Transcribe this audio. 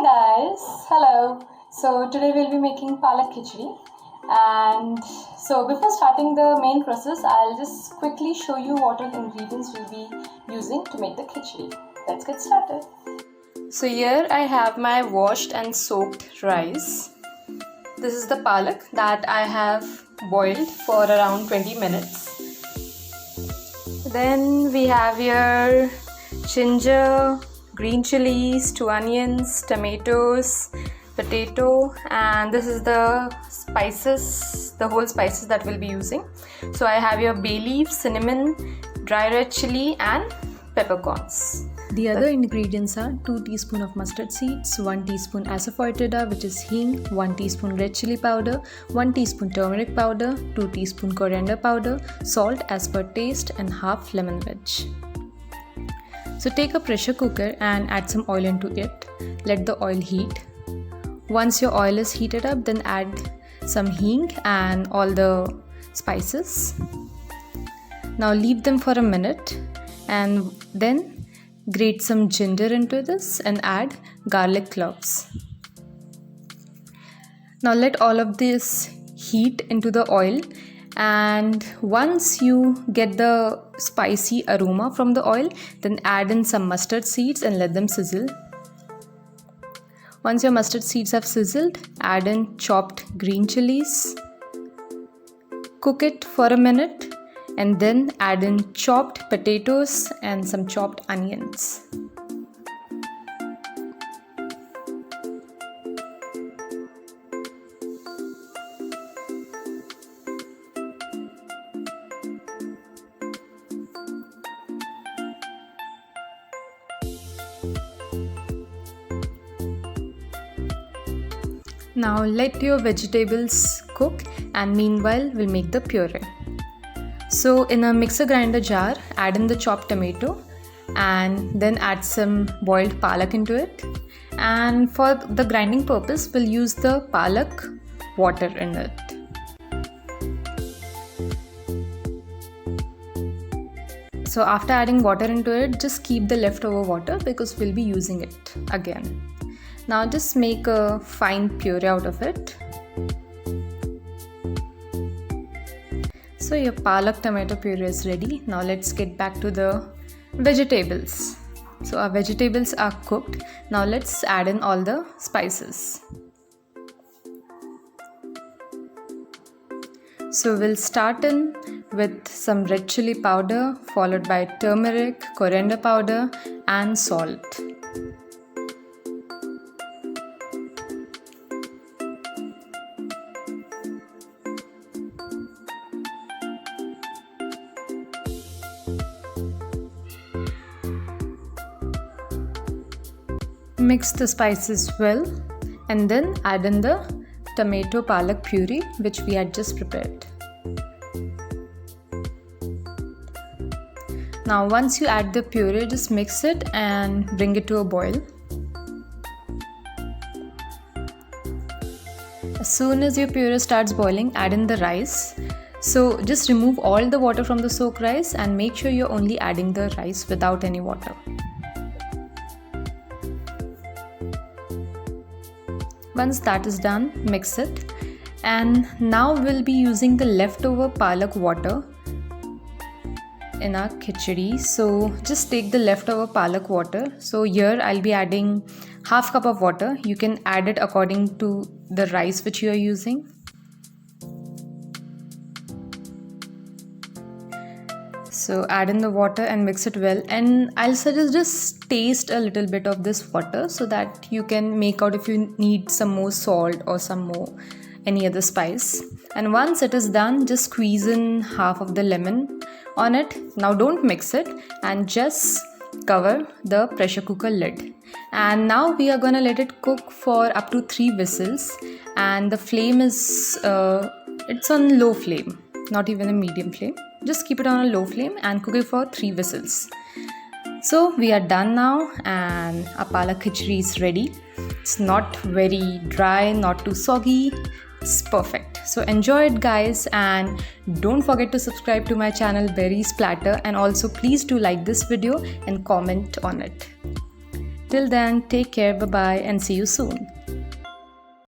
Guys, hello. So today we'll be making Palak Khichdi, and so before starting the main process, I'll just quickly show you what all ingredients we'll be using to make the khichdi. Let's get started. So here I have my washed and soaked rice. This is the palak that I have boiled for around 20 minutes. Then we have here ginger, green chilies, 2 onions, tomatoes, potato, and this is the spices, the whole spices that we'll be using. So I have here bay leaf, cinnamon, dry red chili and peppercorns. The other ingredients are 2 teaspoons of mustard seeds, 1 teaspoon Asafoetida, which is hing, 1 teaspoon red chili powder, 1 teaspoon turmeric powder, 2 teaspoon coriander powder, salt as per taste and half lemon wedge. So take a pressure cooker and add some oil into it. Let the oil heat. Once your oil is heated up, then add some hing and all the spices. Now leave them for a minute and then grate some ginger into this and add garlic cloves. Now let all of this heat into the oil, and once you get the spicy aroma from the oil, then add in some mustard seeds and let them sizzle. Once your mustard seeds have sizzled, add in chopped green chilies. Cook it for a minute and then add in chopped potatoes and some chopped onions. Now let your vegetables cook, and meanwhile we'll make the puree. So in a mixer grinder jar, add in the chopped tomato and then add some boiled palak into it. And for the grinding purpose, we'll use the palak water in it. So after adding water into it, just keep the leftover water because we'll be using it again. Now just make a fine puree out of it. So your palak tomato puree is ready. Now let's get back to the vegetables. So our vegetables are cooked. Now let's add in all the spices. So we'll start in with some red chili powder, followed by turmeric, coriander powder and salt. Mix the spices well and then add in the tomato palak puree which we had just prepared. Now once you add the puree, just mix it and bring it to a boil. As soon as your puree starts boiling, add in the rice. So just remove all the water from the soaked rice and make sure you're only adding the rice without any water. Once that is done, mix it, and now we'll be using the leftover palak water in our khichdi. So just take the leftover palak water. So here I'll be adding half cup of water. You can add it according to the rice which you are using. So add in the water and mix it well, and I'll suggest just taste a little bit of this water so that you can make out if you need some more salt or some more any other spice. And once it is done, just squeeze in half of the lemon on it. Now don't mix it and just cover the pressure cooker lid. And now we are gonna let it cook for up to 3 whistles, and the flame is it's on low flame, not even a medium flame. Just keep it on a low flame and cook it for 3 whistles. So we are done now, and our palak khichdi is ready. It's not very dry, not too soggy. It's perfect. So enjoy it guys, and don't forget to subscribe to my channel Berry Splatter, and also please do like this video and comment on it. Till then, take care, bye bye, and see you soon.